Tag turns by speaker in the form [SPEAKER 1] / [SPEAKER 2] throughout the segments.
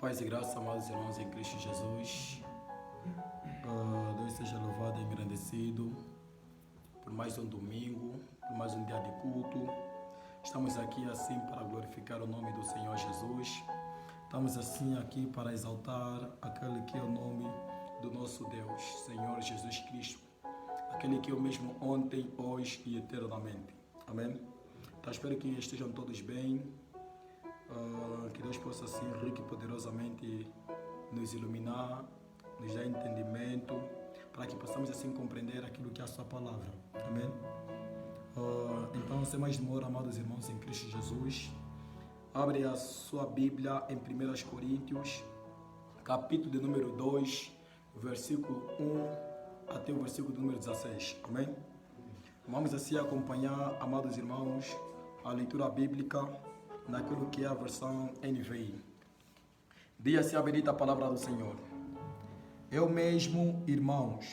[SPEAKER 1] Paz e graça, amados irmãos em Cristo Jesus. Deus seja louvado e engrandecido por mais um domingo, por mais um dia de culto. Estamos aqui assim para glorificar o nome do Senhor Jesus. Estamos assim aqui para exaltar aquele que é o nome do nosso Deus, Senhor Jesus Cristo. Aquele que é o mesmo ontem, hoje e eternamente. Amém? Então espero que estejam todos bem. Que Deus possa assim rico e poderosamente nos iluminar, nos dar entendimento, para que possamos assim compreender aquilo que é a sua palavra. Amém? Então, sem mais demora, amados irmãos em Cristo Jesus, abre a sua Bíblia em 1 Coríntios, capítulo de número 2, versículo 1 até o versículo de número 16. Amém? Vamos assim acompanhar, amados irmãos, a leitura bíblica naquilo que é a versão NVI. Diz assim a bendita palavra do Senhor. Eu mesmo, irmãos,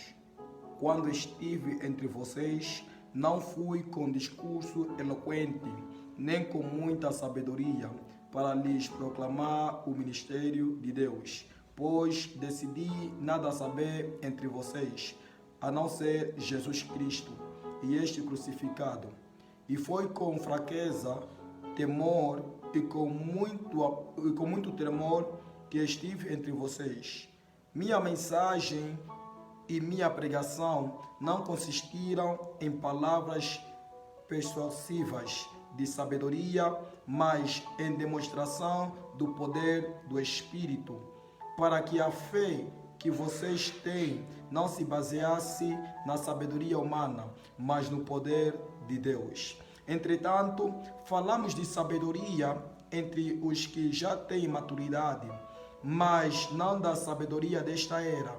[SPEAKER 1] quando estive entre vocês, não fui com discurso eloquente, nem com muita sabedoria, para lhes proclamar o ministério de Deus, pois decidi nada saber entre vocês, a não ser Jesus Cristo e este crucificado. E foi com fraqueza, temor e com muito temor que estive entre vocês. Minha mensagem e minha pregação não consistiram em palavras persuasivas de sabedoria, mas em demonstração do poder do Espírito, para que a fé que vocês têm não se baseasse na sabedoria humana, mas no poder de Deus. Entretanto, falamos de sabedoria entre os que já têm maturidade, mas não da sabedoria desta era,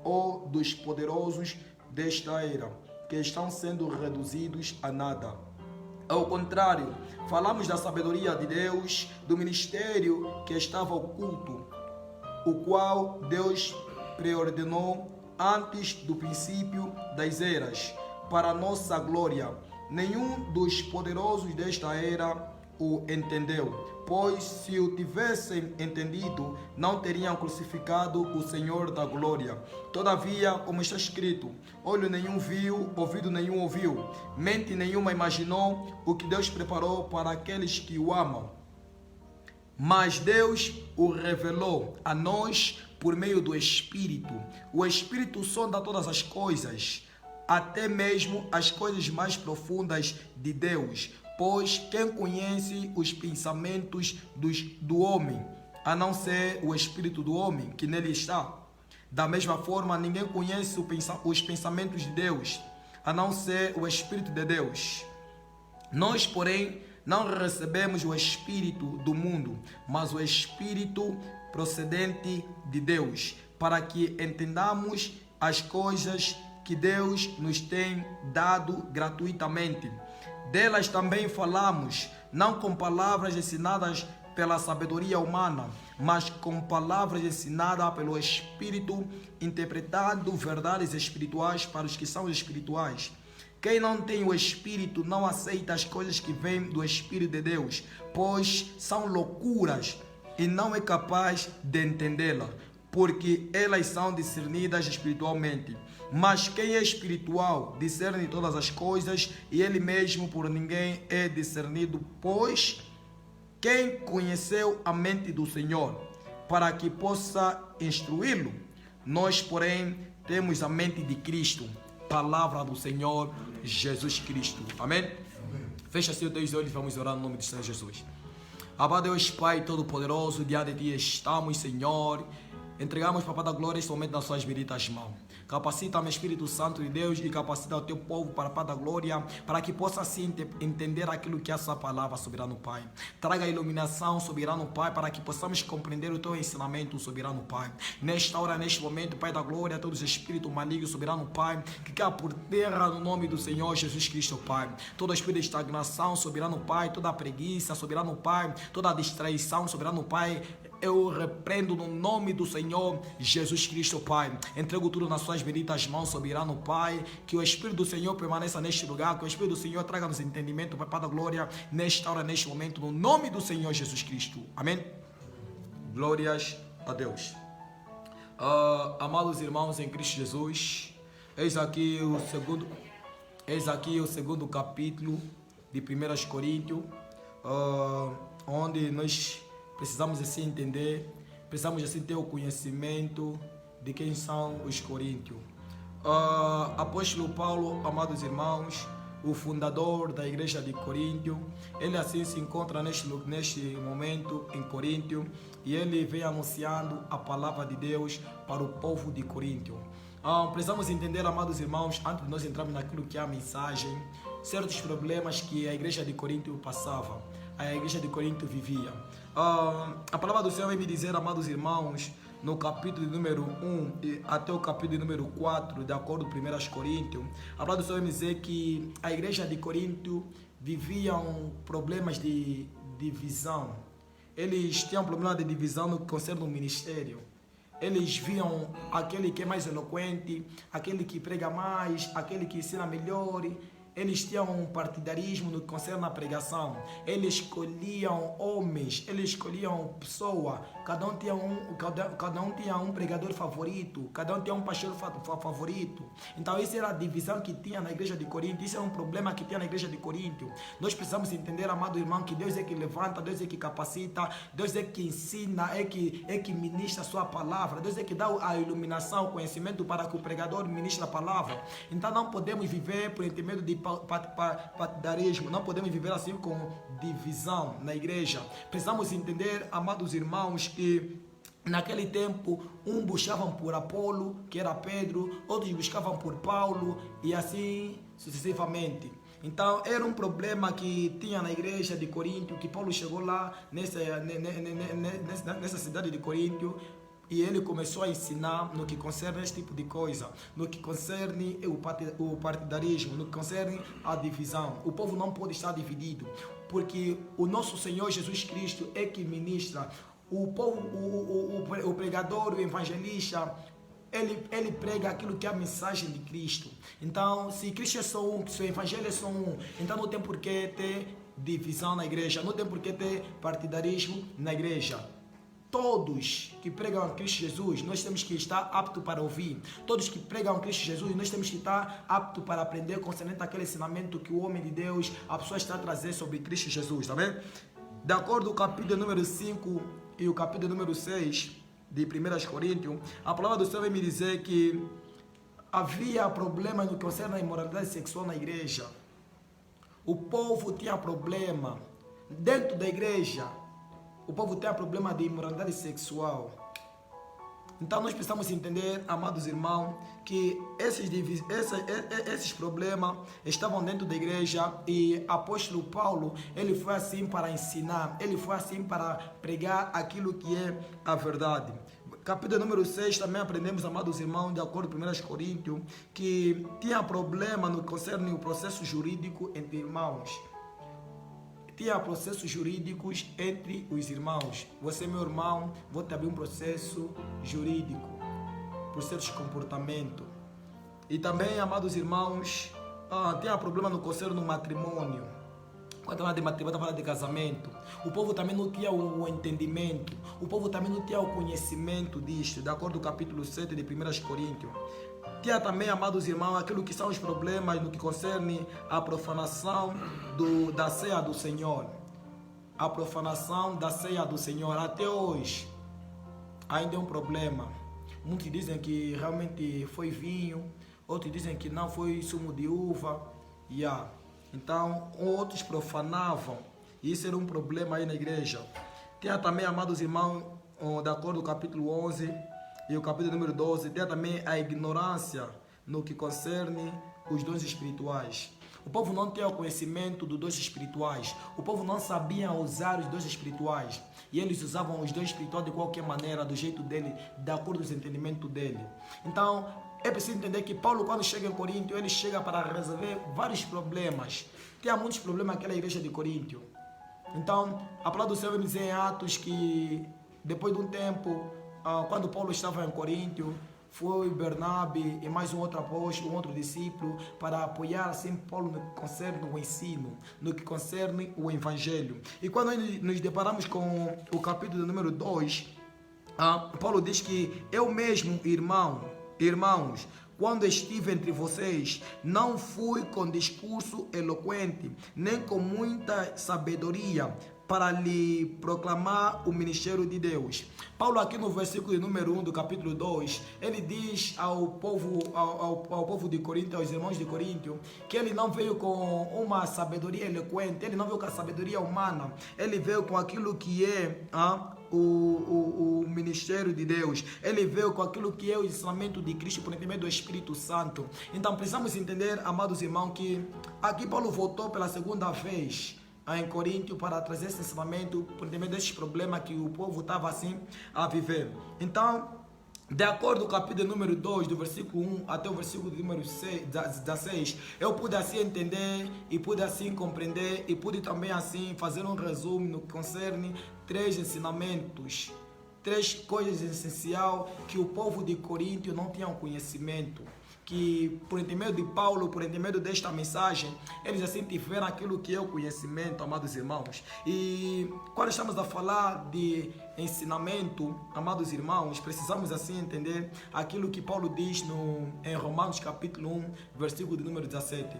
[SPEAKER 1] ou dos poderosos desta era, que estão sendo reduzidos a nada. Ao contrário, falamos da sabedoria de Deus, do ministério que estava oculto, o qual Deus preordenou antes do princípio das eras, para a nossa glória. Nenhum dos poderosos desta era o entendeu, pois se o tivessem entendido, não teriam crucificado o Senhor da glória. Todavia, como está escrito, olho nenhum viu, ouvido nenhum ouviu, mente nenhuma imaginou o que Deus preparou para aqueles que o amam. Mas Deus o revelou a nós por meio do Espírito. O Espírito sonda todas as coisas, até mesmo as coisas mais profundas de Deus, pois quem conhece os pensamentos do homem, a não ser o Espírito do homem que nele está? Da mesma forma, ninguém conhece os pensamentos de Deus, a não ser o Espírito de Deus. Nós, porém, não recebemos o Espírito do mundo, mas o Espírito procedente de Deus, para que entendamos as coisas que Deus nos tem dado gratuitamente. Delas também falamos, não com palavras ensinadas pela sabedoria humana, mas com palavras ensinadas pelo Espírito, interpretando verdades espirituais para os que são espirituais. Quem não tem o Espírito não aceita as coisas que vêm do Espírito de Deus, pois são loucuras e não é capaz de entendê-las, porque elas são discernidas espiritualmente. Mas quem é espiritual discerne todas as coisas, e ele mesmo por ninguém é discernido, pois quem conheceu a mente do Senhor, para que possa instruí-lo? Nós, porém, temos a mente de Cristo, palavra do Senhor Jesus Cristo. Amém? Fecha seus teus olhos e vamos orar no nome do Senhor Jesus. Abba Deus Pai Todo-Poderoso, diante de Ti estamos, Senhor. Entregamos, Papai da Glória, este momento nas suas benditas mãos. Capacita-me, Espírito Santo de Deus, e capacita o teu povo, para Pai da Glória, para que possa assim entender aquilo que é a sua palavra, soberano Pai. Traga a iluminação, soberano Pai, para que possamos compreender o teu ensinamento, soberano Pai. Nesta hora, neste momento, Pai da Glória, todos os espíritos malignos, soberano Pai, que cai por terra no nome do Senhor Jesus Cristo, Pai. Todo espírito de estagnação, soberano Pai, toda preguiça, soberano Pai, toda distraição, soberano Pai, eu repreendo no nome do Senhor Jesus Cristo, Pai. Entrego tudo nas suas benditas mãos, soberano Pai. Que o Espírito do Senhor permaneça neste lugar. Que o Espírito do Senhor traga-nos entendimento, Pai da glória, nesta hora, neste momento, no nome do Senhor Jesus Cristo. Amém? Glórias a Deus. Amados irmãos em Cristo Jesus, eis aqui o segundo capítulo de 1 Coríntios, onde nós precisamos assim entender, precisamos assim ter o conhecimento de quem são os coríntios. Apóstolo Paulo, amados irmãos, o fundador da igreja de Coríntio, ele assim se encontra neste momento em Coríntio e ele vem anunciando a palavra de Deus para o povo de Coríntio. Precisamos entender, amados irmãos, antes de nós entrarmos naquilo que é a mensagem, certos problemas que a igreja de Coríntio passava, a igreja de Coríntio vivia. A palavra do Senhor vai me dizer, amados irmãos, no capítulo número 1 até o capítulo número 4, de acordo com 1 Coríntios, a palavra do Senhor vai me dizer que a igreja de Coríntio viviam problemas de divisão. Eles tinham problema de divisão no que concerne o ministério. Eles viam aquele que é mais eloquente, aquele que prega mais, aquele que ensina melhor. Eles tinham um partidarismo no que concerne a pregação. Eles escolhiam homens, eles escolhiam pessoas. Cada um tinha um pregador favorito, cada um tinha um pastor favorito. Então isso era a divisão que tinha na igreja de Coríntio. Isso é um problema que tinha na igreja de Coríntio. Nós precisamos entender, amado irmão, que Deus é que levanta, Deus é que capacita, Deus é que ensina, é que ministra a sua palavra. Deus é que dá a iluminação, o conhecimento para que o pregador ministre a palavra. Então não podemos viver por intermédio de partidarismo, não podemos viver assim com divisão na igreja. Precisamos entender, amados irmãos, que naquele tempo uns buscavam por Apolo, que era Pedro, outros buscavam por Paulo e assim sucessivamente. Então era um problema que tinha na igreja de Coríntio, que Paulo chegou lá nessa cidade de Coríntio. E ele começou a ensinar no que concerne este tipo de coisa, no que concerne o partidarismo, no que concerne a divisão. O povo não pode estar dividido, porque o nosso Senhor Jesus Cristo é que ministra. O povo, o pregador, o evangelista, ele prega aquilo que é a mensagem de Cristo. Então, se Cristo é só um, se o evangelho é só um, então não tem por que ter divisão na igreja, não tem por que ter partidarismo na igreja. Todos que pregam a Cristo Jesus, nós temos que estar aptos para ouvir. Todos que pregam a Cristo Jesus, nós temos que estar aptos para aprender concernente àquele ensinamento que o homem de Deus, a pessoa está a trazer sobre Cristo Jesus, tá bem? De acordo com o capítulo número 5 e o capítulo número 6 de 1 Coríntios, a palavra do Senhor vai me dizer que havia problemas no que concerne a imoralidade sexual na igreja. O povo tinha problema dentro da igreja. O povo tem problema de imoralidade sexual. Então nós precisamos entender, amados irmãos, que esses problemas estavam dentro da igreja e o apóstolo Paulo, ele foi assim para ensinar, ele foi assim para pregar aquilo que é a verdade. Capítulo número 6 também aprendemos, amados irmãos, de acordo com 1 Coríntios, que tinha problema no que concerne o processo jurídico entre irmãos. Tinha processos jurídicos entre os irmãos. Você, meu irmão, vou te abrir um processo jurídico por certos comportamentos. E também, amados irmãos, tinha problema no conselho no matrimônio. Quando fala de matrimônio, fala de casamento. O povo também não tinha o entendimento. O povo também não tinha o conhecimento disto, de acordo com o capítulo 7 de 1 Coríntios. Tinha também, amados irmãos, aquilo que são os problemas no que concerne a profanação da ceia do Senhor. A profanação da ceia do Senhor. Até hoje ainda é um problema. Muitos dizem que realmente foi vinho, outros dizem que não, foi sumo de uva. Então, outros profanavam. E isso era um problema aí na igreja. Tinha também, amados irmãos, de acordo com o capítulo 11 e o capítulo número 12, tem também a ignorância no que concerne os dons espirituais. O povo não tinha o conhecimento dos dons espirituais. O povo não sabia usar os dons espirituais. E eles usavam os dons espirituais de qualquer maneira, do jeito dele, de acordo com o entendimento dele. Então, é preciso entender que Paulo, quando chega em Coríntio, ele chega para resolver vários problemas. Tinha muitos problemas naquela igreja de Coríntio. Então, a palavra do Senhor vai dizer em Atos que, depois de um tempo, quando Paulo estava em Coríntio, foi Bernabe e mais um outro apóstolo, um outro discípulo, para apoiar assim Paulo no que concerne o ensino, no que concerne o evangelho. E quando nos deparamos com o capítulo número 2 Paulo diz que eu mesmo, irmãos, quando estive entre vocês, não fui com discurso eloquente, nem com muita sabedoria, para lhe proclamar o ministério de Deus. Paulo aqui no versículo número 1 do capítulo 2, ele diz ao povo de Corinto, aos irmãos de Corinto, que ele não veio com uma sabedoria eloquente, ele não veio com a sabedoria humana, ele veio com aquilo que é o ministério de Deus. Ele veio com aquilo que é o ensinamento de Cristo por intermédio do Espírito Santo. Então precisamos entender, amados irmãos, que aqui Paulo voltou pela segunda vez em Corinto para trazer esse ensinamento por intermédio desses problemas que o povo estava assim a viver. Então, de acordo com o capítulo número 2, do versículo 1 até o versículo número 16, eu pude assim entender e pude assim compreender e pude também assim fazer um resumo no que concerne 3 ensinamentos, 3 coisas essenciais que o povo de Corinto não tinha conhecimento. Que por intermédio de Paulo, por intermédio desta mensagem, eles assim tiveram aquilo que é o conhecimento, amados irmãos. E quando estamos a falar de ensinamento, amados irmãos, precisamos assim entender aquilo que Paulo diz em Romanos capítulo 1, versículo de número 17,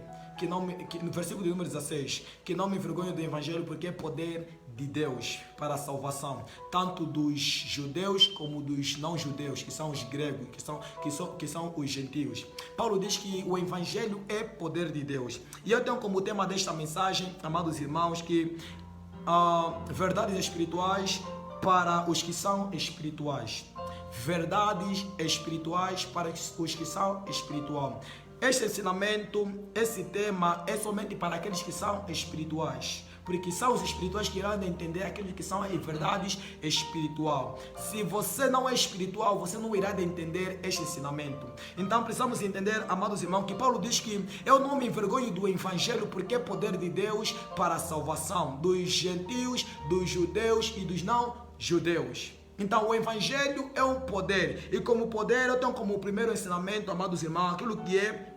[SPEAKER 1] no versículo de número 16, que não me envergonho do evangelho porque é poder de Deus para a salvação, tanto dos judeus como dos não-judeus, que são os gregos, que são os gentios. Paulo diz que o evangelho é poder de Deus. E eu tenho como tema desta mensagem, amados irmãos, que verdades espirituais para os que são espirituais. Verdades espirituais para os que são espirituais. Este ensinamento, esse tema é somente para aqueles que são espirituais. Porque são os espirituais que irão entender aquilo que são as verdades espirituais. Se você não é espiritual, você não irá entender este ensinamento. Então precisamos entender, amados irmãos, que Paulo diz que eu não me envergonho do evangelho porque é poder de Deus para a salvação dos gentios, dos judeus e dos não judeus. Então o evangelho é um poder. E como poder eu tenho como primeiro ensinamento, amados irmãos, aquilo que é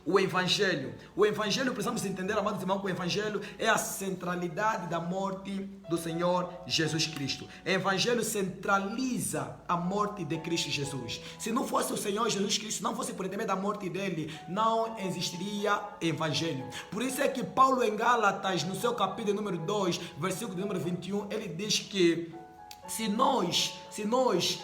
[SPEAKER 1] o Evangelho. O Evangelho, precisamos entender, amados irmãos, que o Evangelho é a centralidade da morte do Senhor Jesus Cristo. O Evangelho centraliza a morte de Cristo Jesus. Se não fosse o Senhor Jesus Cristo, não fosse por intermédio da morte dele, não existiria Evangelho. Por isso é que Paulo em Gálatas, no seu capítulo número 2, versículo número 21, ele diz que se nós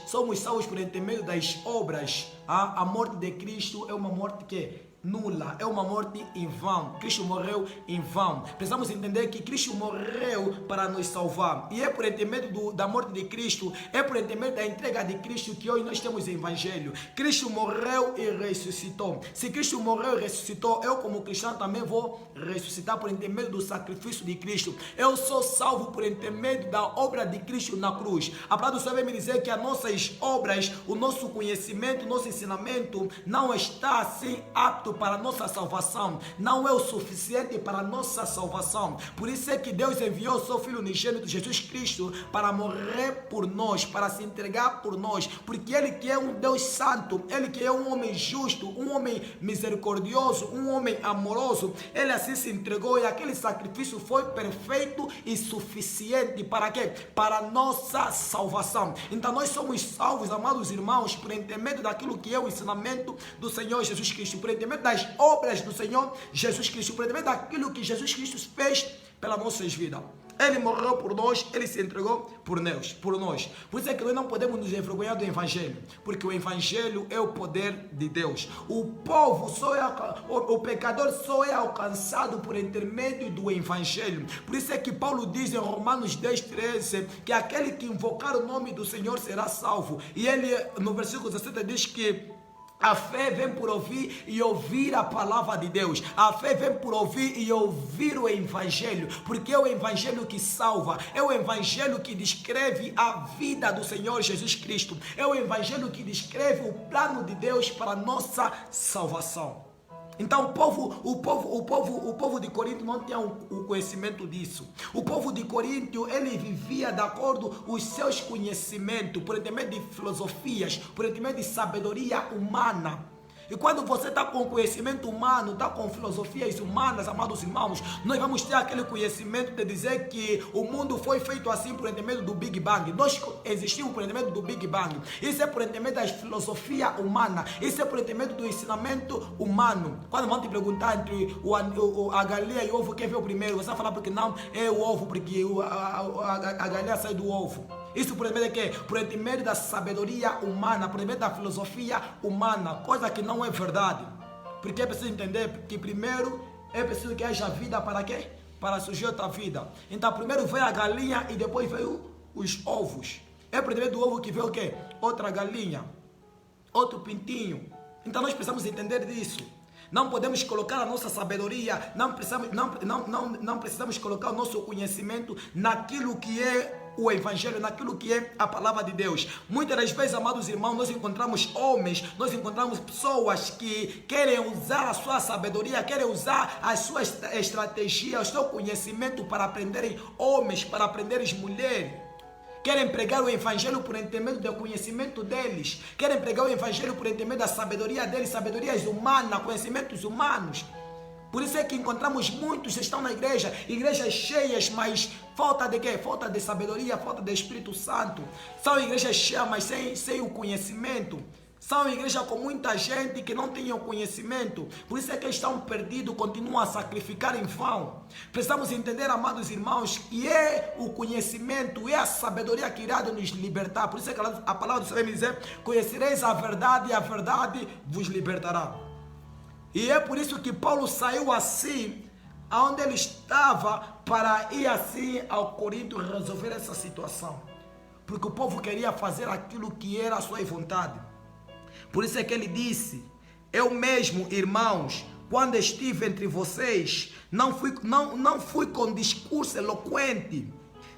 [SPEAKER 1] somos salvos por intermédio das obras, a morte de Cristo é uma morte que nula, é uma morte em vão. Cristo morreu em vão. Precisamos entender que Cristo morreu para nos salvar. E é por intermédio da morte de Cristo, é por intermédio da entrega de Cristo que hoje nós temos o Evangelho. Cristo morreu e ressuscitou. Se Cristo morreu e ressuscitou, eu como cristão também vou ressuscitar por intermédio do sacrifício de Cristo. Eu sou salvo por intermédio da obra de Cristo na cruz. A palavra do Senhor vai me dizer que as nossas obras, o nosso conhecimento, o nosso ensinamento não está assim apto para a nossa salvação, não é o suficiente para a nossa salvação. Por isso é que Deus enviou o seu Filho unigênito Jesus Cristo para morrer por nós, para se entregar por nós, porque Ele que é um Deus santo, Ele que é um homem justo, um homem misericordioso, um homem amoroso, Ele assim se entregou e aquele sacrifício foi perfeito e suficiente para quê? Para a nossa salvação. Então nós somos salvos, amados irmãos, por intermédio daquilo que é o ensinamento do Senhor Jesus Cristo, por intermédio das obras do Senhor Jesus Cristo, por intermédio daquilo que Jesus Cristo fez pelas nossas vidas. Ele morreu por nós, Ele se entregou por nós. Por isso é que nós não podemos nos envergonhar do Evangelho, porque o Evangelho é o poder de Deus. O pecador só é alcançado por intermédio do Evangelho. Por isso é que Paulo diz em Romanos 10:13 que aquele que invocar o nome do Senhor será salvo. E ele no versículo 17 diz que a fé vem por ouvir e ouvir a palavra de Deus. A fé vem por ouvir e ouvir o Evangelho, porque é o Evangelho que salva, é o Evangelho que descreve a vida do Senhor Jesus Cristo, é o Evangelho que descreve o plano de Deus para a nossa salvação. Então o povo de Corinto não tinha o conhecimento disso. O povo de Corinto, ele vivia de acordo com os seus conhecimentos, por intermédio de filosofias, por intermédio de sabedoria humana. E quando você está com conhecimento humano, está com filosofias humanas, amados irmãos, nós vamos ter aquele conhecimento de dizer que o mundo foi feito assim por intermédio do Big Bang. Nós existimos por intermédio do Big Bang. Isso é por intermédio da filosofia humana. Isso é por intermédio do ensinamento humano. Quando vão te perguntar entre a galinha e o ovo, quem veio primeiro? Você vai falar porque não é o ovo, porque a galinha sai do ovo. Isso por intermédio de quê? Por intermédio da sabedoria humana, por intermédio da filosofia humana, coisa que não é verdade. Porque é preciso entender que primeiro é preciso que haja vida para quê? Para surgir outra vida. Então primeiro veio a galinha e depois veio os ovos. É por intermédio do ovo que veio o quê? Outra galinha, outro pintinho. Então nós precisamos entender disso. Não podemos colocar a nossa sabedoria, não precisamos colocar o nosso conhecimento naquilo que é o Evangelho, naquilo que é a palavra de Deus. Muitas das vezes, amados irmãos, nós encontramos homens, nós encontramos pessoas que querem usar a sua sabedoria, querem usar a sua estratégia, o seu conhecimento para aprenderem homens, para aprenderem mulheres. Querem pregar o Evangelho por intermédio do conhecimento deles. Querem pregar o Evangelho por intermédio da sabedoria deles, sabedorias humanas, conhecimentos humanos. Por isso é que encontramos muitos que estão na igreja, igrejas cheias, mas falta de quê? Falta de sabedoria, falta de Espírito Santo. São igrejas cheias, mas sem o conhecimento. São igrejas com muita gente que não tem o conhecimento. Por isso é que estão perdidos, continuam a sacrificar em vão. Precisamos entender, amados irmãos, que é o conhecimento, é a sabedoria que irá nos libertar. Por isso é que a palavra do Senhor me diz: conhecereis a verdade e a verdade vos libertará. E é por isso que Paulo saiu assim, aonde ele estava, para ir assim ao Corinto resolver essa situação. Porque o povo queria fazer aquilo que era a sua vontade. Por isso é que ele disse: eu mesmo, irmãos, quando estive entre vocês, não fui com discurso eloquente,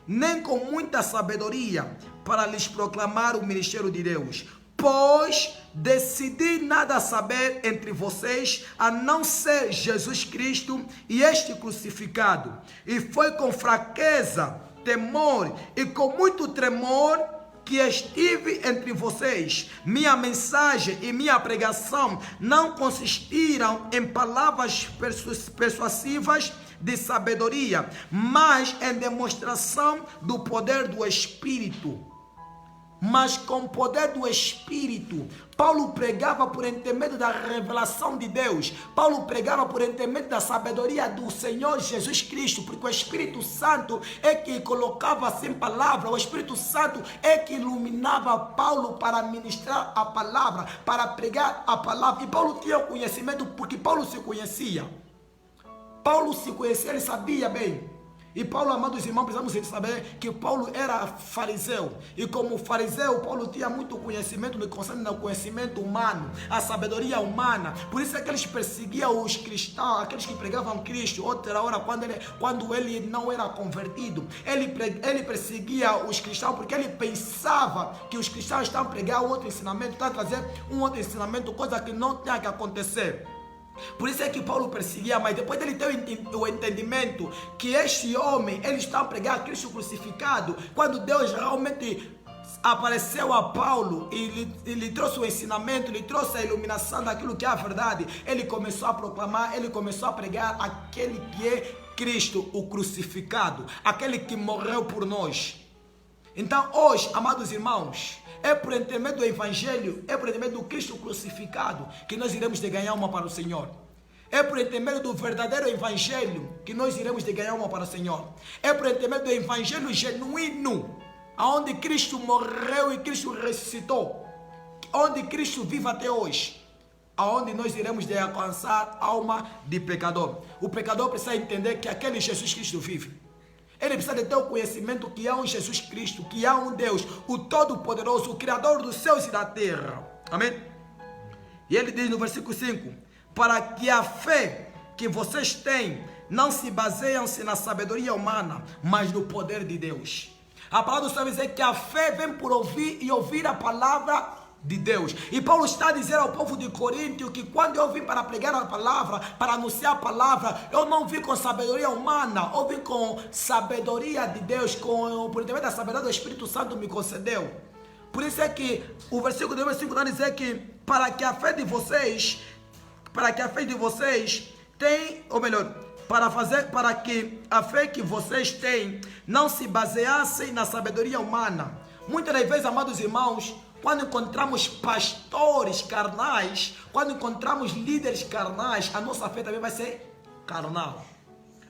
[SPEAKER 1] nem com muita sabedoria, para lhes proclamar o ministério de Deus. Pois decidi nada saber entre vocês, a não ser Jesus Cristo e este crucificado. E foi com fraqueza, temor e com muito tremor que estive entre vocês. Minha mensagem e minha pregação não consistiram em palavras persuasivas de sabedoria, mas em demonstração do poder do Espírito. Mas com o poder do Espírito. Paulo pregava por intermédio da revelação de Deus. Paulo pregava por intermédio da sabedoria do Senhor Jesus Cristo, porque o Espírito Santo é que colocava assim palavra, o Espírito Santo é que iluminava Paulo para ministrar a palavra, para pregar a palavra. E Paulo tinha o conhecimento porque Paulo se conhecia. Paulo se conhecia, ele sabia bem. E Paulo, amados irmãos, precisamos saber que Paulo era fariseu. E como fariseu, Paulo tinha muito conhecimento no que concerne ao conhecimento humano, a sabedoria humana. Por isso é que eles perseguiam os cristãos, aqueles que pregavam Cristo. Outra hora, quando ele não era convertido, ele perseguia os cristãos porque ele pensava que os cristãos estavam a pregar outro ensinamento, estavam a trazer um outro ensinamento, coisa que não tinha que acontecer. Por isso é que Paulo perseguia, mas depois dele ter o entendimento que este homem, ele está a pregar Cristo crucificado, quando Deus realmente apareceu a Paulo e lhe trouxe o ensinamento, lhe trouxe a iluminação daquilo que é a verdade, ele começou a proclamar, ele começou a pregar aquele que é Cristo, o crucificado, aquele que morreu por nós. Então hoje, amados irmãos, é por intermédio do Evangelho, é por intermédio do Cristo crucificado que nós iremos de ganhar uma para o Senhor. É por intermédio do verdadeiro Evangelho que nós iremos de ganhar uma para o Senhor. É por intermédio do Evangelho genuíno, onde Cristo morreu e Cristo ressuscitou, onde Cristo vive até hoje, aonde nós iremos de alcançar alma de pecador. O pecador precisa entender que aquele Jesus Cristo vive. Ele precisa de ter o conhecimento que há um Jesus Cristo, que há um Deus, o Todo-Poderoso, o Criador dos céus e da terra. Amém? E ele diz no versículo 5: para que a fé que vocês têm não se baseiam-se na sabedoria humana, mas no poder de Deus. A palavra do Senhor diz que a fé vem por ouvir e ouvir a palavra de Deus. E Paulo está a dizer ao povo de Corinto que quando eu vim para pregar a palavra, para anunciar a palavra, eu não vim com sabedoria humana, eu vim com sabedoria de Deus, por intermédio da sabedoria do Espírito Santo me concedeu. Por isso é que o versículo 5 vai dizer que para que a fé de vocês tem, ou melhor, para que a fé que vocês têm não se baseasse na sabedoria humana. Muitas das vezes, amados irmãos, quando encontramos pastores carnais, quando encontramos líderes carnais, a nossa fé também vai ser carnal.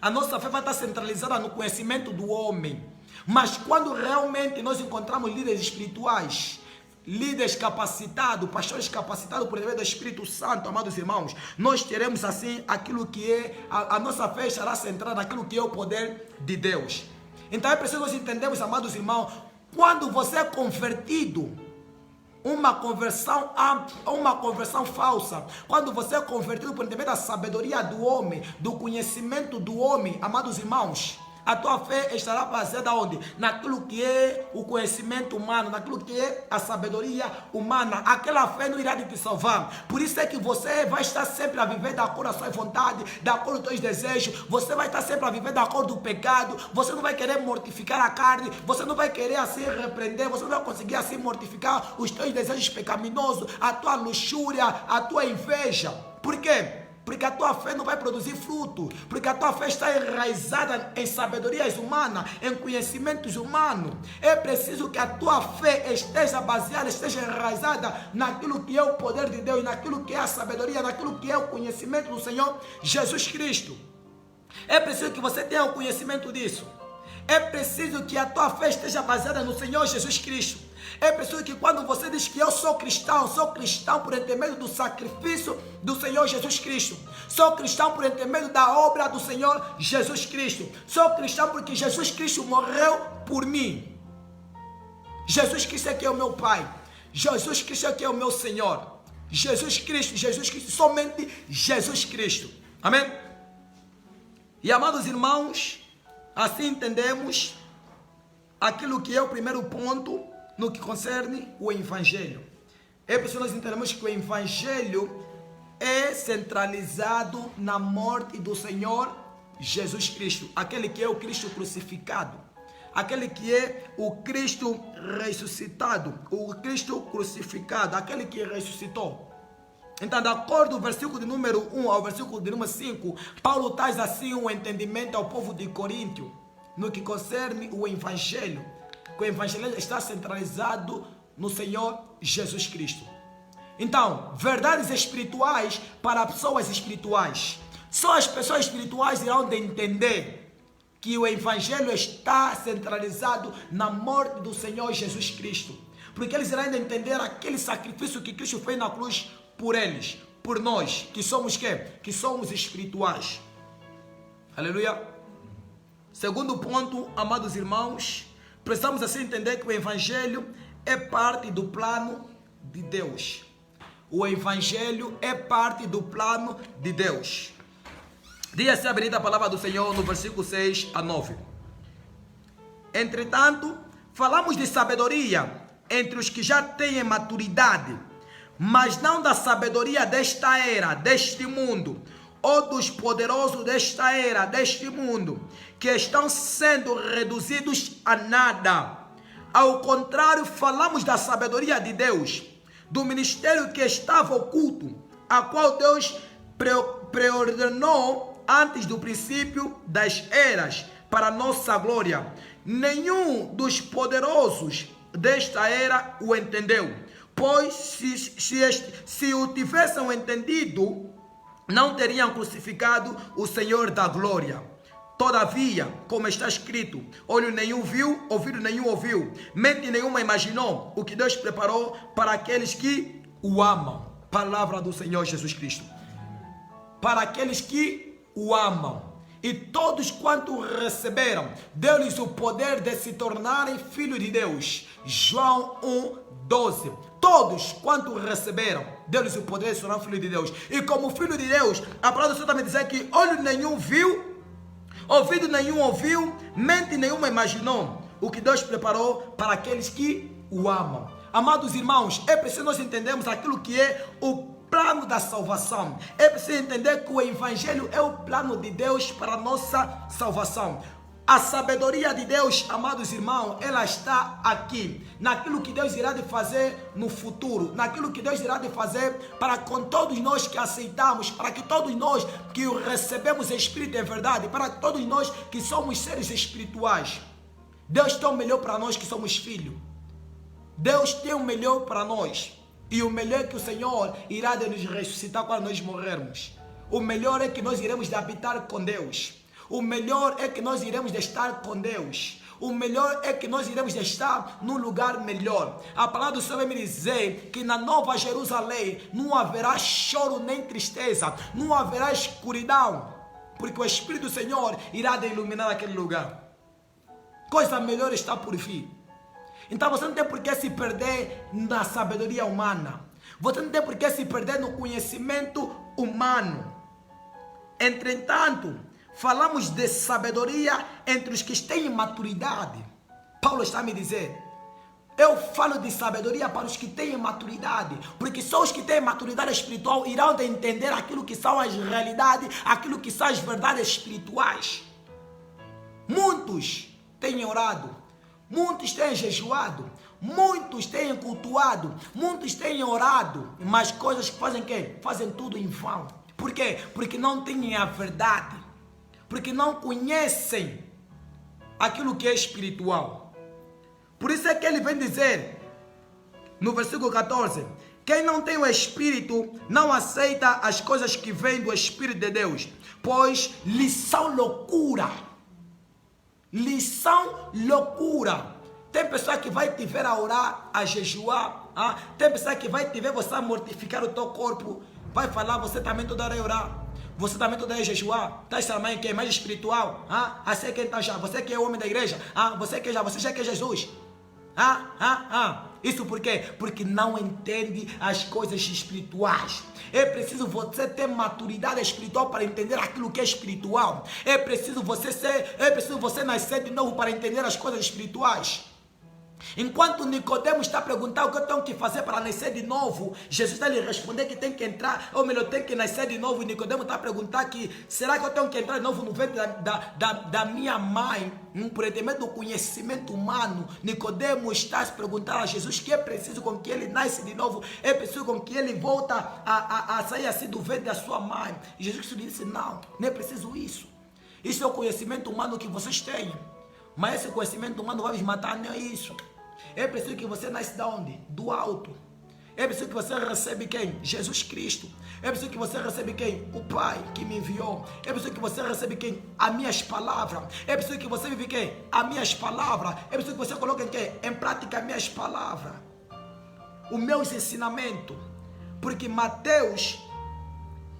[SPEAKER 1] A nossa fé vai estar centralizada no conhecimento do homem. Mas quando realmente nós encontramos líderes espirituais, líderes capacitados, pastores capacitados por meio do Espírito Santo, amados irmãos, nós teremos assim aquilo que é, a nossa fé estará centrada naquilo que é o poder de Deus. Então é preciso nós entendermos, amados irmãos, quando você é convertido, uma conversão falsa, quando você é convertido por intermédio da sabedoria do homem, do conhecimento do homem, amados irmãos, a tua fé estará baseada onde? Naquilo que é o conhecimento humano, naquilo que é a sabedoria humana. Aquela fé não irá te salvar. Por isso é que você vai estar sempre a viver de acordo com a sua vontade, de acordo com os teus desejos. Você vai estar sempre a viver de acordo com o pecado. Você não vai querer mortificar a carne. Você não vai querer assim repreender. Você não vai conseguir assim mortificar os teus desejos pecaminosos, a tua luxúria, a tua inveja. Por quê? Porque a tua fé não vai produzir fruto. Porque a tua fé está enraizada em sabedorias humanas, em conhecimentos humanos. É preciso que a tua fé esteja baseada, esteja enraizada naquilo que é o poder de Deus, naquilo que é a sabedoria, naquilo que é o conhecimento do Senhor Jesus Cristo. É preciso que você tenha o conhecimento disso. É preciso que a tua fé esteja baseada no Senhor Jesus Cristo. É preciso que quando você diz que eu sou cristão por intermédio do sacrifício do Senhor Jesus Cristo. Sou cristão por intermédio da obra do Senhor Jesus Cristo. Sou cristão porque Jesus Cristo morreu por mim. Jesus Cristo é que é o meu Pai. Jesus Cristo é que é o meu Senhor. Jesus Cristo, somente Jesus Cristo. Amém? E amados irmãos, assim entendemos aquilo que é o primeiro ponto no que concerne o Evangelho. É por isso que nós entendemos que o Evangelho é centralizado na morte do Senhor Jesus Cristo, aquele que é o Cristo crucificado, aquele que é o Cristo ressuscitado, o Cristo crucificado, aquele que ressuscitou. Então, de acordo com o versículo de número 1 ao versículo de número 5, Paulo traz assim um entendimento ao povo de Coríntio no que concerne o Evangelho. Que o Evangelho está centralizado no Senhor Jesus Cristo. Então, verdades espirituais para pessoas espirituais. Só as pessoas espirituais irão entender que o Evangelho está centralizado na morte do Senhor Jesus Cristo. Porque eles irão entender aquele sacrifício que Cristo fez na cruz por eles, por nós, que somos quê? Que somos espirituais. Aleluia. Segundo ponto, amados irmãos, precisamos assim entender que o Evangelho é parte do plano de Deus. O Evangelho é parte do plano de Deus. Diz-se a bendita palavra do Senhor no versículo 6 a 9. Entretanto, falamos de sabedoria entre os que já têm maturidade, mas não da sabedoria desta era, deste mundo, ou dos poderosos desta era, deste mundo, que estão sendo reduzidos a nada. Ao contrário, falamos da sabedoria de Deus, do ministério que estava oculto, a qual Deus preordenou antes do princípio das eras, para nossa glória. Nenhum dos poderosos desta era o entendeu, pois se o tivessem entendido, não teriam crucificado o Senhor da glória. Todavia, como está escrito, olho nenhum viu, ouvido nenhum ouviu, mente nenhuma imaginou o que Deus preparou para aqueles que o amam. Palavra do Senhor Jesus Cristo. Para aqueles que o amam. E todos quanto receberam, deu-lhes o poder de se tornarem filhos de Deus. João 1:12. Todos quanto receberam, deu-lhes o poder de se tornar filho de Deus. E como filho de Deus, a palavra do Senhor também diz que olho nenhum viu, ouvido nenhum ouviu, mente nenhuma imaginou o que Deus preparou para aqueles que o amam. Amados irmãos, é preciso nós entendermos aquilo que é o plano da salvação. É preciso entender que o Evangelho é o plano de Deus para a nossa salvação. A sabedoria de Deus, amados irmãos, ela está aqui, naquilo que Deus irá de fazer no futuro, naquilo que Deus irá de fazer para com todos nós que aceitamos, para que todos nós que recebemos o Espírito é verdade, para todos nós que somos seres espirituais. Deus tem o melhor para nós que somos filhos. Deus tem o melhor para nós. E o melhor é que o Senhor irá de nos ressuscitar quando nós morrermos. O melhor é que nós iremos de habitar com Deus. O melhor é que nós iremos de estar com Deus. O melhor é que nós iremos de estar num lugar melhor. A palavra do Senhor vai me dizer que na Nova Jerusalém não haverá choro nem tristeza, não haverá escuridão, porque o Espírito do Senhor irá de iluminar aquele lugar. Coisa melhor está por vir. Então você não tem por que se perder na sabedoria humana. Você não tem por que se perder no conhecimento humano. Entretanto, falamos de sabedoria entre os que têm maturidade. Paulo está a me dizer, eu falo de sabedoria para os que têm maturidade, porque só os que têm maturidade espiritual irão de entender aquilo que são as realidades, aquilo que são as verdades espirituais. Muitos têm orado, muitos têm jejuado, muitos têm cultuado, muitos têm orado, mas coisas que fazem quê? Fazem tudo em vão. Por quê? Porque não têm a verdade. Porque não conhecem aquilo que é espiritual. Por isso é que ele vem dizer, no versículo 14, quem não tem o Espírito não aceita as coisas que vêm do Espírito de Deus, pois lhes são loucura. Lhes são loucura. Tem pessoa que vai te ver a orar, a jejuar. Tem pessoa que vai te ver você a mortificar o teu corpo. Vai falar, você também toda hora orar. Você também toda hora jejuar. Está chamando que é mais espiritual. Você que está já. Você que é o homem da igreja. Você já que é Jesus. Isso por quê? Porque não entende as coisas espirituais. É preciso você ter maturidade espiritual para entender aquilo que é espiritual. É preciso você nascer de novo para entender as coisas espirituais. Enquanto Nicodemo está perguntando o que eu tenho que fazer para nascer de novo, Jesus está lhe respondendo que tem que entrar, ou melhor, tem que nascer de novo. E Nicodemo está perguntando que será que eu tenho que entrar de novo no ventre da minha mãe? Por intermédio do conhecimento humano, Nicodemo está se perguntando a Jesus que é preciso com que ele nasce de novo, é preciso com que ele volta a sair assim do ventre da sua mãe. E Jesus lhe disse, não é preciso isso. Isso é o conhecimento humano que vocês têm. Mas esse conhecimento humano vai vos matar, não é isso. É preciso que você nasce de onde? Do alto. É preciso que você recebe quem? Jesus Cristo. É preciso que você recebe quem? O Pai que me enviou. É preciso que você recebe quem? As minhas palavras. É preciso que você vive quem? As minhas palavras. É preciso que você coloque em quem? Em prática as minhas palavras. Os meus ensinamentos. Porque Mateus,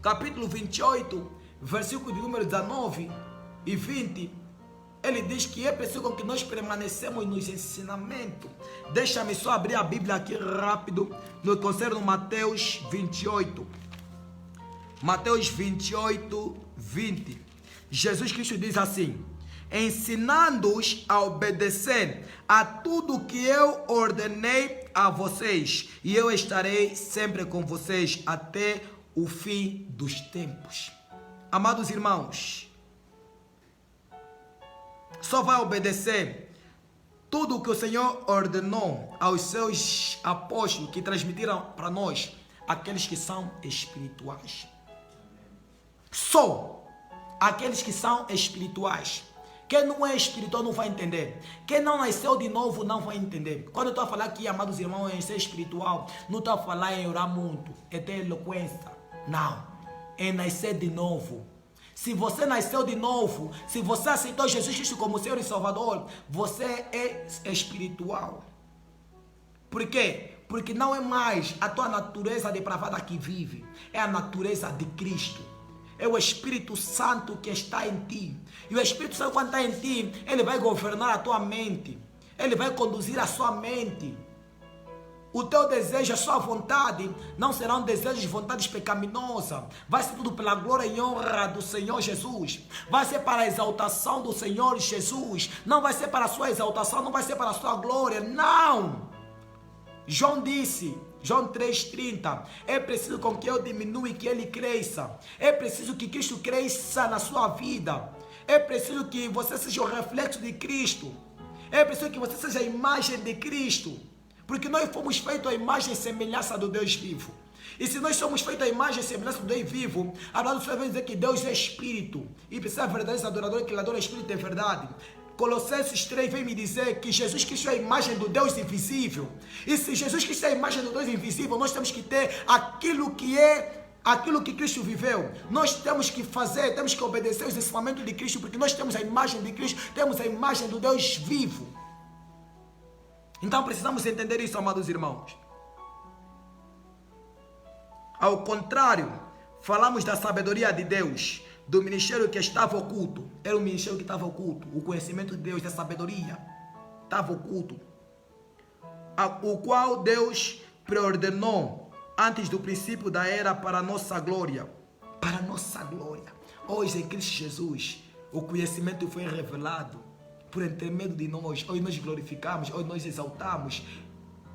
[SPEAKER 1] capítulo 28, versículo de número 19 e 20, ele diz que é preciso que nós permanecemos nos ensinamentos. Deixa-me só abrir a Bíblia aqui rápido, no concerto Mateus 28. Mateus 28, 20. Jesus Cristo diz assim, ensinando-os a obedecer a tudo que eu ordenei a vocês, e eu estarei sempre com vocês até o fim dos tempos. Amados irmãos, só vai obedecer tudo o que o Senhor ordenou aos seus apóstolos que transmitiram para nós, aqueles que são espirituais. Só aqueles que são espirituais. Quem não é espiritual não vai entender. Quem não nasceu de novo não vai entender. Quando eu estou a falar aqui, amados irmãos, em ser espiritual, não estou a falar em orar muito, é ter eloquência. Não, é nascer de novo. Se você nasceu de novo, se você aceitou Jesus Cristo como Senhor e Salvador, você é espiritual. Por quê? Porque não é mais a tua natureza depravada que vive, é a natureza de Cristo. É o Espírito Santo que está em ti. E o Espírito Santo, quando está em ti, ele vai governar a tua mente. Ele vai conduzir a sua mente. O teu desejo, a sua vontade, não serão desejos de vontades pecaminosas. Vai ser tudo pela glória e honra do Senhor Jesus. Vai ser para a exaltação do Senhor Jesus. Não vai ser para a sua exaltação, não vai ser para a sua glória. Não! João disse, João 3,30, é preciso com que eu diminua e que ele cresça. É preciso que Cristo cresça na sua vida. É preciso que você seja o reflexo de Cristo. É preciso que você seja a imagem de Cristo. Porque nós fomos feitos à imagem e semelhança do Deus vivo. E se nós somos feitos à imagem e semelhança do Deus vivo, a palavra do Senhor vai dizer que Deus é Espírito. E precisa verdadeiros adoradores que ele adora Espírito é verdade. Colossenses 3 vem me dizer que Jesus Cristo é a imagem do Deus invisível. E se Jesus Cristo é a imagem do Deus invisível, nós temos que ter aquilo que Cristo viveu. Nós temos que fazer, temos que obedecer os ensinamentos de Cristo, porque nós temos a imagem de Cristo, temos a imagem do Deus vivo. Então precisamos entender isso, amados irmãos. Ao contrário, falamos da sabedoria de Deus, do ministério que estava oculto. Era um ministério que estava oculto. O conhecimento de Deus, da sabedoria, estava oculto. O qual Deus preordenou antes do princípio da era para a nossa glória. Para a nossa glória. Hoje em Cristo Jesus, o conhecimento foi revelado por intermédio de nós. Hoje nós glorificamos, hoje nós exaltamos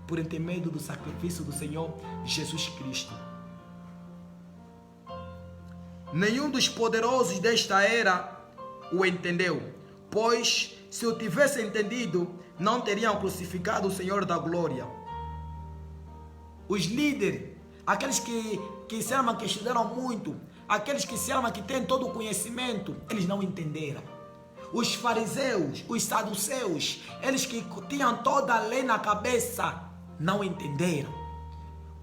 [SPEAKER 1] por intermédio do sacrifício do Senhor Jesus Cristo. Nenhum dos poderosos desta era o entendeu, pois se o tivesse entendido, não teriam crucificado o Senhor da glória. Os líderes, aqueles que se amam, que estudaram muito, aqueles que se amam, que têm todo o conhecimento, eles não entenderam. Os fariseus, os saduceus, eles que tinham toda a lei na cabeça, não entenderam.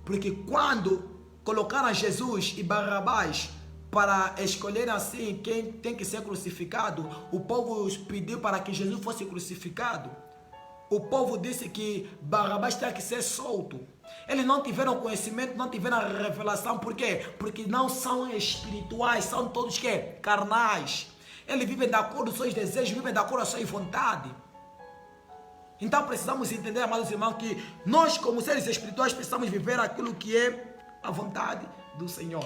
[SPEAKER 1] Porque quando colocaram Jesus e Barrabás para escolher assim quem tem que ser crucificado, o povo pediu para que Jesus fosse crucificado. O povo disse que Barrabás tinha que ser solto. Eles não tiveram conhecimento, não tiveram revelação. Por quê? Porque não são espirituais, são todos que? Carnais. Eles vivem de acordo com os seus desejos, vivem de acordo com a sua vontade. Então precisamos entender, amados irmãos, que nós como seres espirituais precisamos viver aquilo que é a vontade do Senhor.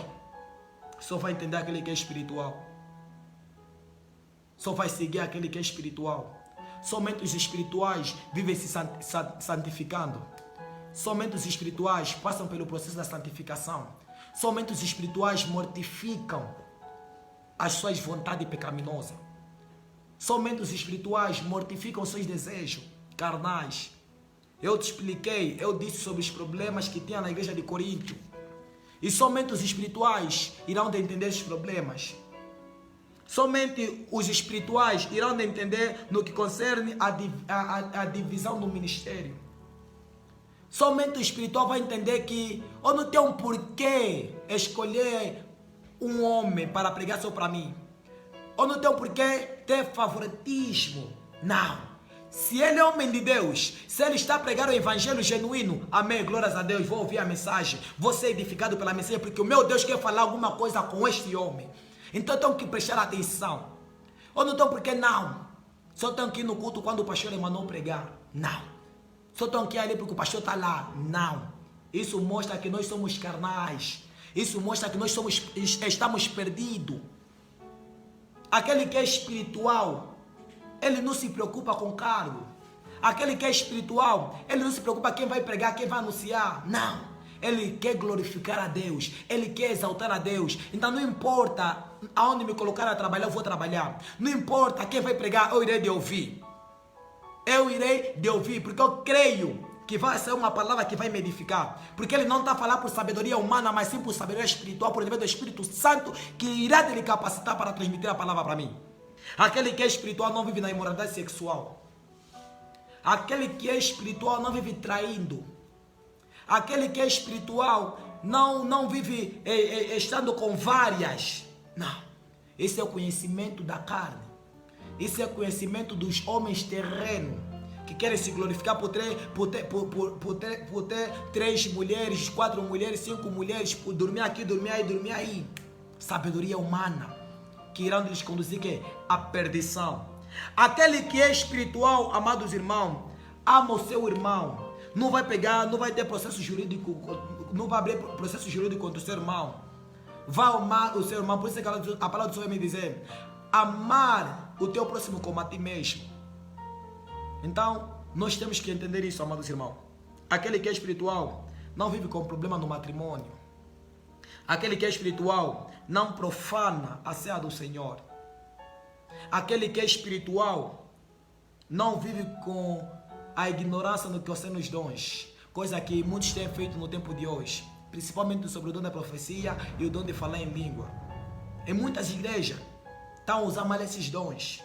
[SPEAKER 1] Só vai entender aquele que é espiritual. Só vai seguir aquele que é espiritual. Somente os espirituais vivem se santificando. Somente os espirituais passam pelo processo da santificação. Somente os espirituais mortificam as suas vontades pecaminosas. Somente os espirituais mortificam os seus desejos carnais. Eu te expliquei, eu disse sobre os problemas que tinha na igreja de Corinto. E somente os espirituais irão entender esses problemas. Somente os espirituais irão entender no que concerne a divisão do ministério. Somente o espiritual vai entender que eu não tenho um porquê escolher um homem para pregar só para mim. Eu não tenho porquê ter favoritismo. Não. Se ele é homem de Deus, se ele está a pregar o evangelho genuíno, amém, glórias a Deus, vou ouvir a mensagem, vou ser edificado pela mensagem, porque o meu Deus quer falar alguma coisa com este homem. Então eu tenho que prestar atenção. Eu não tenho porquê não. Só tenho que ir no culto quando o pastor mandou pregar. Não. Só tenho que ir ali porque o pastor está lá. Não. Isso mostra que nós somos carnais. Isso mostra que nós estamos perdidos. Aquele que é espiritual, ele não se preocupa com cargo. Aquele que é espiritual, ele não se preocupa quem vai pregar, quem vai anunciar. Não. Ele quer glorificar a Deus. Ele quer exaltar a Deus. Então não importa aonde me colocar a trabalhar, eu vou trabalhar. Não importa quem vai pregar, eu irei de ouvir. Eu irei de ouvir, porque eu creio que vai ser uma palavra que vai me edificar. Porque ele não está a falar por sabedoria humana, mas sim por sabedoria espiritual, por meio do Espírito Santo, que irá lhe capacitar para transmitir a palavra para mim. Aquele que é espiritual não vive na imoralidade sexual. Aquele que é espiritual não vive traindo. Aquele que é espiritual não vive estando com várias. Não. Esse é o conhecimento da carne. Esse é o conhecimento dos homens terrenos que querem se glorificar por ter 3 mulheres, 4 mulheres, 5 mulheres, por dormir aqui, dormir aí, dormir aí. Sabedoria humana que irão lhes conduzir à perdição. Aquele que é espiritual, amados irmãos, ama o seu irmão. Não vai pegar, não vai ter processo jurídico, não vai abrir processo jurídico contra o seu irmão. Vai amar o seu irmão. Por isso é que a palavra do Senhor vai me dizer: amar o teu próximo como a ti mesmo. Então, nós temos que entender isso, amados irmãos. Aquele que é espiritual não vive com problema no matrimônio. Aquele que é espiritual não profana a ceia do Senhor.
[SPEAKER 2] Aquele que é espiritual não vive com a ignorância no que concerne os dons, coisa que muitos têm feito no tempo de hoje, principalmente sobre o dom da profecia e o dom de falar em língua. Em muitas igrejas estão a usar mal esses dons.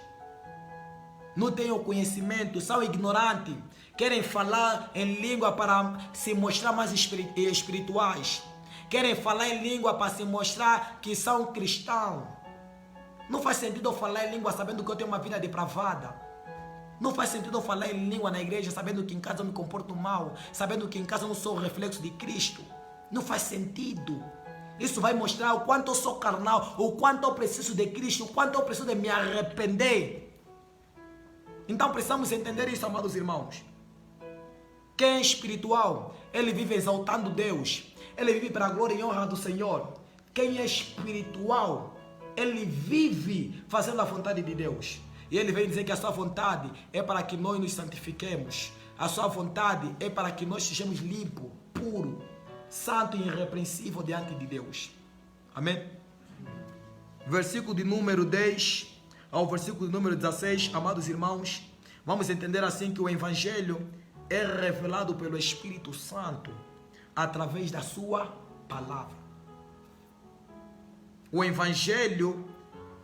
[SPEAKER 2] Não têm o conhecimento, são ignorantes, querem falar em língua para se mostrar mais espirituais, querem falar em língua para se mostrar que são cristãos. Não faz sentido eu falar em língua sabendo que eu tenho uma vida depravada. Não faz sentido eu falar em língua na igreja sabendo que em casa eu me comporto mal, sabendo que em casa eu não sou o reflexo de Cristo. Não faz sentido. Isso vai mostrar o quanto eu sou carnal, o quanto eu preciso de Cristo, o quanto eu preciso de me arrepender. Então precisamos entender isso, amados irmãos. Quem é espiritual, ele vive exaltando Deus, ele vive para a glória e honra do Senhor. Quem é espiritual, ele vive fazendo a vontade de Deus. E ele vem dizer que a sua vontade é para que nós nos santifiquemos. A sua vontade é para que nós sejamos limpos, puros, santo e irrepreensível diante de Deus. Amém? Versículo de número 10 ao versículo de número 16, amados irmãos, vamos entender assim que o Evangelho é revelado pelo Espírito Santo através da sua palavra. O Evangelho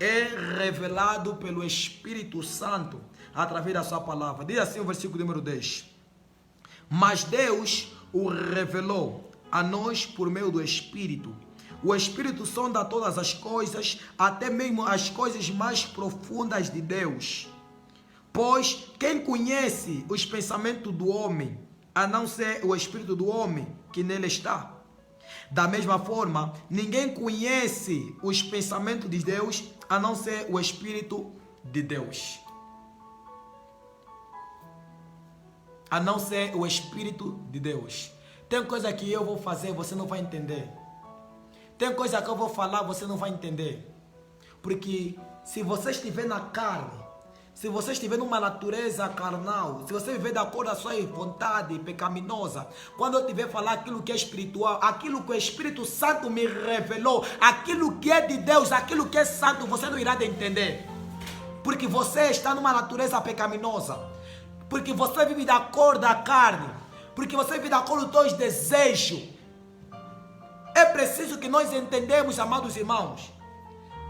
[SPEAKER 2] é revelado pelo Espírito Santo através da sua palavra. Diz assim o versículo número 10. Mas Deus o revelou a nós por meio do Espírito. O Espírito sonda todas as coisas, até mesmo as coisas mais profundas de Deus. Pois quem conhece os pensamentos do homem, a não ser o Espírito do homem que nele está? Da mesma forma, ninguém conhece os pensamentos de Deus, a não ser o Espírito de Deus. A não ser o Espírito de Deus. Tem coisa que eu vou fazer, você não vai entender. Tem coisa que eu vou falar, você não vai entender. Porque se você estiver na carne, se você estiver numa natureza carnal, se você viver de acordo com a sua vontade pecaminosa, quando eu tiver falar aquilo que é espiritual, aquilo que o Espírito Santo me revelou, aquilo que é de Deus, aquilo que é santo, você não irá entender. Porque você está numa natureza pecaminosa. Porque você vive de acordo com a carne. Porque você vive de acordo com os teus desejos. É preciso que nós entendamos, amados irmãos,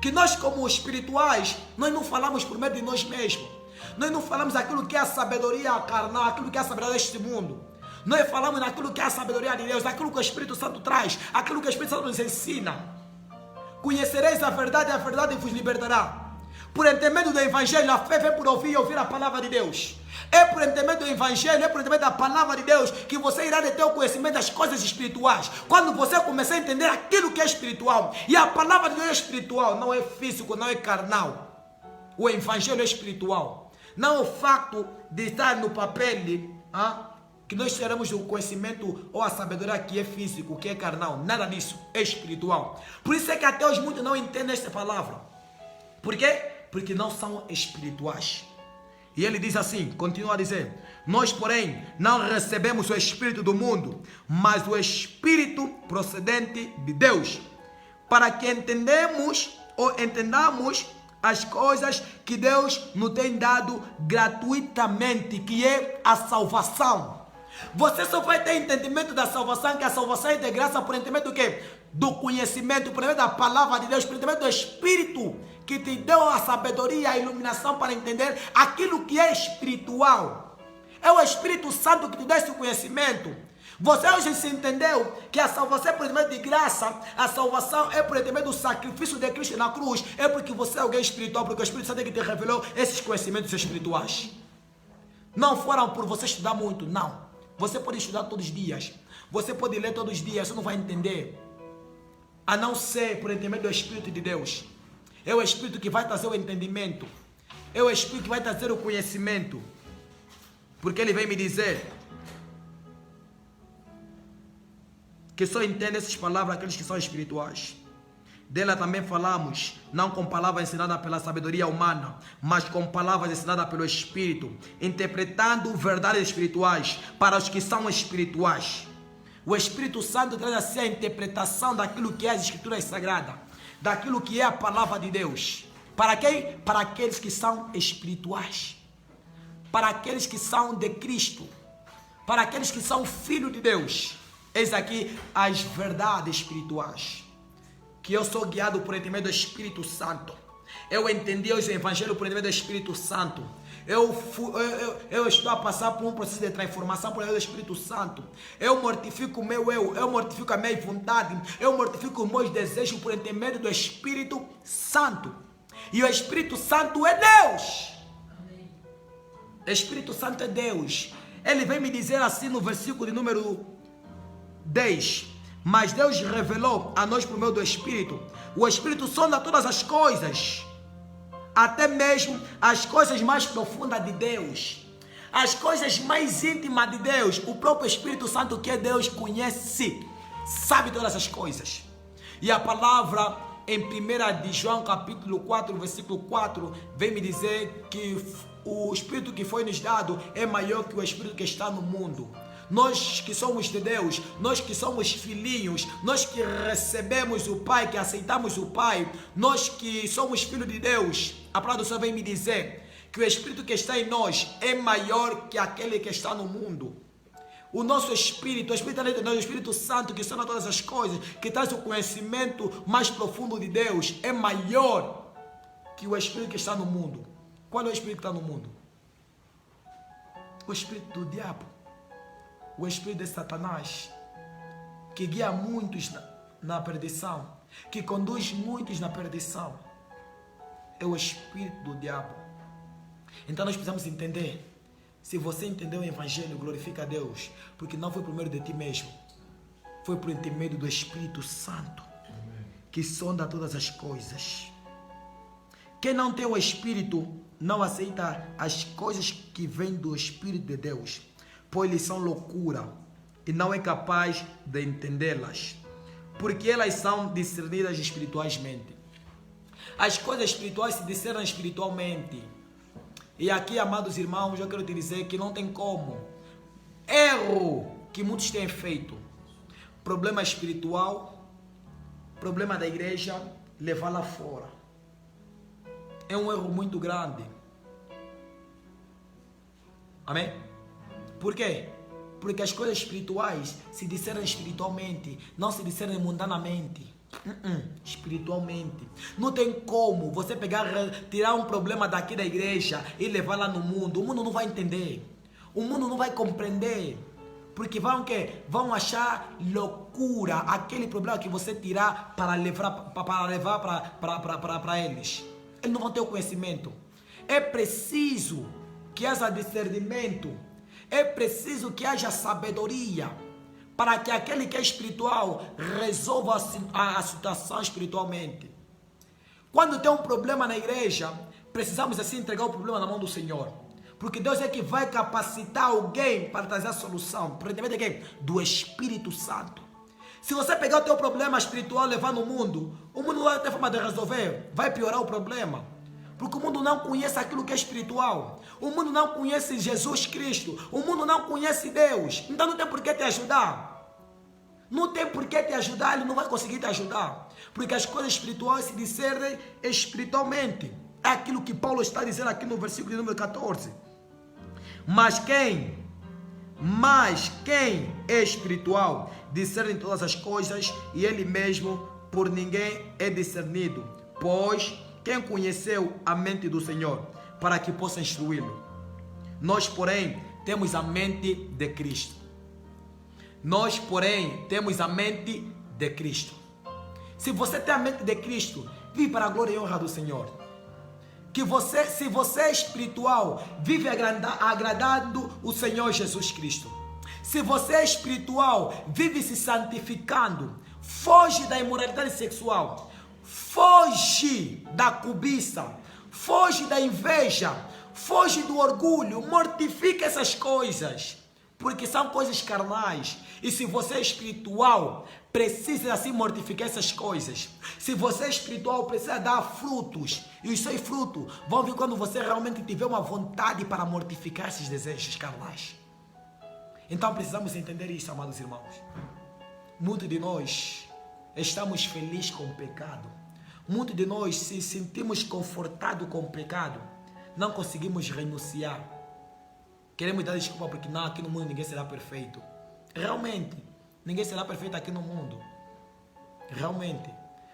[SPEAKER 2] que nós como espirituais, nós não falamos por meio de nós mesmos. Nós não falamos aquilo que é a sabedoria carnal, aquilo que é a sabedoria deste mundo. Nós falamos naquilo que é a sabedoria de Deus, aquilo que o Espírito Santo traz, aquilo que o Espírito Santo nos ensina. Conhecereis a verdade vos libertará. Por intermédio do Evangelho, a fé vem por ouvir e ouvir a palavra de Deus. É por intermédio do Evangelho, é por intermédio da palavra de Deus que você irá ter o conhecimento das coisas espirituais. Quando você começar a entender aquilo que é espiritual, e a palavra de Deus é espiritual, não é físico, não é carnal. O Evangelho é espiritual. Não o facto de estar no papel que nós teremos o conhecimento ou a sabedoria que é físico, que é carnal. Nada disso, é espiritual. Por isso é que até hoje muitos não entendem esta palavra. Por quê? Porque não são espirituais. E ele diz assim, continua a dizer: nós, porém, não recebemos o Espírito do mundo, mas o Espírito procedente de Deus, para que entendamos as coisas que Deus nos tem dado gratuitamente, que é a salvação. Você só vai ter entendimento da salvação, que a salvação é de graça por entendimento do quê? Do conhecimento, por entendimento da palavra de Deus, por entendimento do Espírito, que te deu a sabedoria, a iluminação para entender aquilo que é espiritual. É o Espírito Santo que te dá esse conhecimento. Você hoje se entendeu que a salvação é por intermédio de graça, a salvação é por intermédio do sacrifício de Cristo na cruz, é porque você é alguém espiritual, porque o Espírito Santo é que te revelou esses conhecimentos espirituais. Não foram por você estudar muito, não. Você pode estudar todos os dias, você pode ler todos os dias, você não vai entender. A não ser por intermédio do Espírito de Deus. É o Espírito que vai trazer o entendimento. É o Espírito que vai trazer o conhecimento. Porque ele vem me dizer que só entende essas palavras aqueles que são espirituais. Dela também falamos, não com palavras ensinadas pela sabedoria humana, mas com palavras ensinadas pelo Espírito, interpretando verdades espirituais para os que são espirituais. O Espírito Santo traz assim a interpretação daquilo que é as Escrituras Sagradas, daquilo que é a palavra de Deus, Para quem? Para aqueles que são espirituais. Para aqueles que são de Cristo. Para aqueles que são filhos de Deus. Eis aqui as verdades espirituais. Que eu sou guiado por intermédio do Espírito Santo. Eu entendi hoje o Evangelho por intermédio do Espírito Santo. Eu estou a passar por um processo de transformação por meio do Espírito Santo. Eu mortifico o meu eu mortifico a minha vontade, eu mortifico os meus desejos por intermédio do Espírito Santo. E o Espírito Santo é Deus. O Espírito Santo é Deus. Ele vem me dizer assim no versículo de número 10. Mas Deus revelou a nós por meio do Espírito. O Espírito sonda todas as coisas, até mesmo as coisas mais profundas de Deus, as coisas mais íntimas de Deus. O próprio Espírito Santo, que é Deus, conhece, sabe todas as coisas. E a palavra em 1 de João capítulo 4, versículo 4, vem me dizer que o Espírito que foi nos dado é maior que o Espírito que está no mundo. Nós que somos de Deus, nós que somos filhinhos, nós que recebemos o Pai, que aceitamos o Pai, nós que somos filhos de Deus, a palavra do Senhor vem me dizer que o Espírito que está em nós é maior que aquele que está no mundo. O nosso Espírito, o Espírito de Deus, o Espírito Santo que sona todas as coisas, que traz o conhecimento mais profundo de Deus, é maior que o Espírito que está no mundo. Qual é o Espírito que está no mundo? O Espírito do diabo. O Espírito de Satanás, que guia muitos na perdição, que conduz muitos na perdição, é o Espírito do diabo. Então nós precisamos entender. Se você entendeu o Evangelho, glorifica a Deus, porque não foi por meio de ti mesmo, foi por intermédio do Espírito Santo, que sonda todas as coisas. Quem não tem o Espírito não aceita as coisas que vêm do Espírito de Deus, pois eles são loucura e não é capaz de entendê-las, porque elas são discernidas espiritualmente. As coisas espirituais se discernem espiritualmente. E aqui, amados irmãos, eu quero te dizer que não tem como. Erro que muitos têm feito. Problema espiritual, problema da igreja, levar lá fora. É um erro muito grande. Amém? Por quê? Porque as coisas espirituais se discernem espiritualmente, não se discernem mundanamente. Espiritualmente. Não tem como você pegar, tirar um problema daqui da igreja e levar lá no mundo. O mundo não vai entender. O mundo não vai compreender. Porque vão achar loucura aquele problema que você tirar para levar para eles. Eles não vão ter o conhecimento. É preciso que haja discernimento. É preciso que haja sabedoria para que aquele que é espiritual resolva a situação espiritualmente. Quando tem um problema na igreja, precisamos assim entregar o problema na mão do Senhor. Porque Deus é que vai capacitar alguém para trazer a solução. Por intermédio de quem? Do Espírito Santo. Se você pegar o teu problema espiritual e levar no mundo, o mundo não vai ter forma de resolver. Vai piorar o problema. Porque o mundo não conhece aquilo que é espiritual. O mundo não conhece Jesus Cristo. O mundo não conhece Deus. Então não tem por que te ajudar. Não tem por que te ajudar. Ele não vai conseguir te ajudar. Porque as coisas espirituais se discernem espiritualmente. É aquilo que Paulo está dizendo aqui no versículo número 14. Mas quem é espiritual discerne todas as coisas, e ele mesmo por ninguém é discernido. Pois quem conheceu a mente do Senhor para que possa instruí-lo? Nós, porém, temos a mente de Cristo. Nós, porém, temos a mente de Cristo. Se você tem a mente de Cristo, vive para a glória e honra do Senhor. Se você é espiritual, vive agradando o Senhor Jesus Cristo. Se você é espiritual, vive se santificando. Foge da imoralidade sexual. Foge da cobiça, foge da inveja, foge do orgulho, mortifica essas coisas, porque são coisas carnais. E se você é espiritual, precisa assim mortificar essas coisas. Se você é espiritual, precisa dar frutos, e os seus frutos vão vir quando você realmente tiver uma vontade para mortificar esses desejos carnais. Então precisamos entender isso, amados irmãos. Muitos de nós estamos felizes com o pecado. Muitos de nós, se sentimos confortados com o pecado, não conseguimos renunciar. Queremos dar desculpa porque não, aqui no mundo ninguém será perfeito. Realmente, ninguém será perfeito aqui no mundo. Realmente.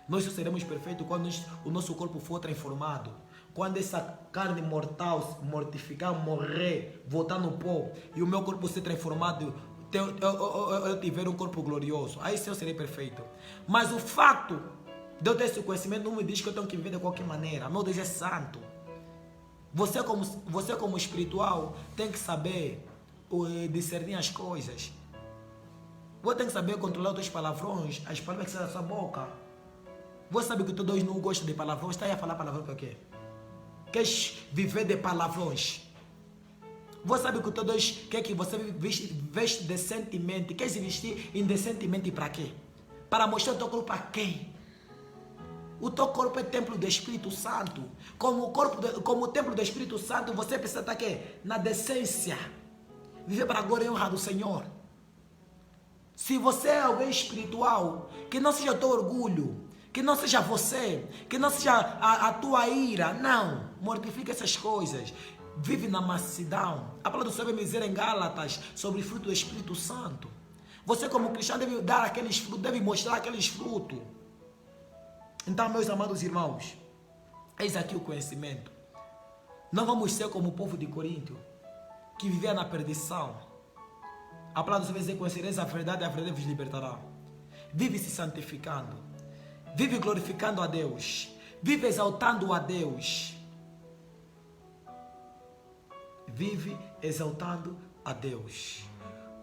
[SPEAKER 2] Nós só seremos perfeitos quando o nosso corpo for transformado. Quando essa carne mortal, mortificar, morrer, voltar no pó, e o meu corpo ser transformado, eu tiver um corpo glorioso, aí sim eu serei perfeito. Mas o fato de eu ter esse conhecimento não me diz que eu tenho que viver de qualquer maneira. Meu Deus é santo. Você como espiritual tem que saber discernir as coisas. Você tem que saber controlar os teus palavrões, as palavras que saem da sua boca. Você sabe que tu Deus não gosta de palavrões, está aí a falar palavrão para quê? Queres viver de palavrões? Você sabe que o teu Deus quer que você veste decentemente. Queres vestir indecentemente para quê? Para mostrar o teu corpo a quem? O teu corpo é templo do Espírito Santo. Como o templo do Espírito Santo, você precisa estar aqui na decência. Viver para a glória e honra do Senhor. Se você é alguém espiritual, que não seja o teu orgulho, que não seja você, que não seja a tua ira, não. Mortifica essas coisas. Vive na mansidão. A palavra do Senhor vai dizer em Gálatas sobre o fruto do Espírito Santo. Você como cristão deve dar aqueles frutos, deve mostrar aqueles frutos. Então, meus amados irmãos, eis aqui o conhecimento. Não vamos ser como o povo de Corinto, que vivia na perdição. A palavra do Senhor vai dizer: conhecereis a verdade vos libertará. Vive se santificando. Vive glorificando a Deus. Vive exaltando a Deus. Vive exaltando a Deus.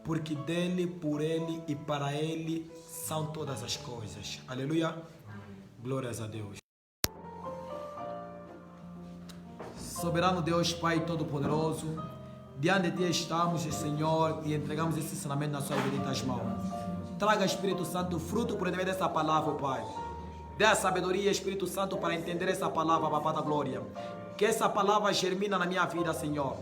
[SPEAKER 2] Porque dele, por ele e para ele são todas as coisas. Aleluia. Glórias a Deus. Soberano Deus, Pai Todo-Poderoso, diante de Ti estamos, Senhor, e entregamos esse ensinamento nas Suas benditas mãos. Traga, Espírito Santo, fruto por meio dessa palavra, Pai. Dê a sabedoria, Espírito Santo, para entender essa palavra, Papá da Glória. Que essa palavra germina na minha vida, Senhor.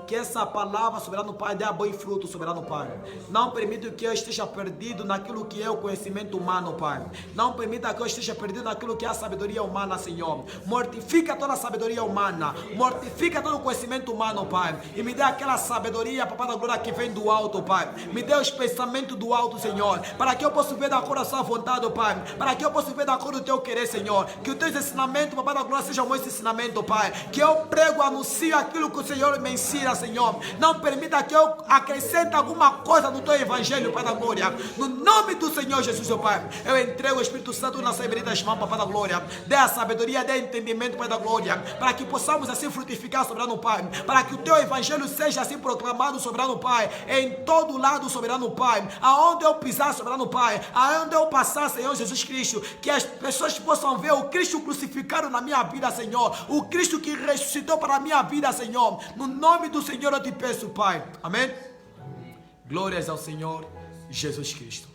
[SPEAKER 2] Que essa palavra, soberano Pai, dê bom fruto, soberano Pai. Não permita que eu esteja perdido naquilo que é o conhecimento humano, Pai. Não permita que eu esteja perdido naquilo que é a sabedoria humana, Senhor. Mortifica toda a sabedoria humana. Mortifica todo o conhecimento humano, Pai. E me dê aquela sabedoria, Papai da Glória, que vem do alto, Pai. Me dê os pensamentos do alto, Senhor. Para que eu possa ver da cor da Sua vontade, Pai. Para que eu possa ver da cor do Teu querer, Senhor. Que os Teus ensinamentos, Papai da Glória, sejam meus ensinamentos, Pai. Que eu prego, anuncio aquilo que o Senhor me ensina, Senhor. Não permita que eu acrescente alguma coisa no Teu Evangelho, Pai da Glória. No nome do Senhor Jesus, meu Pai, eu entrego o Espírito Santo nas Suas benditas mãos, Pai da Glória. Dê a sabedoria, dê entendimento, Pai da Glória, para que possamos assim frutificar, soberano Pai. Para que o Teu Evangelho seja assim proclamado, soberano Pai, em todo lado, soberano Pai. Aonde eu pisar, soberano Pai, aonde eu passar, Senhor Jesus Cristo, que as pessoas possam ver o Cristo crucificado na minha vida, Senhor. O Cristo que ressuscitou para a minha vida, Senhor. No nome do Senhor eu te peço, Pai. Amém? Glórias ao Senhor Jesus Cristo.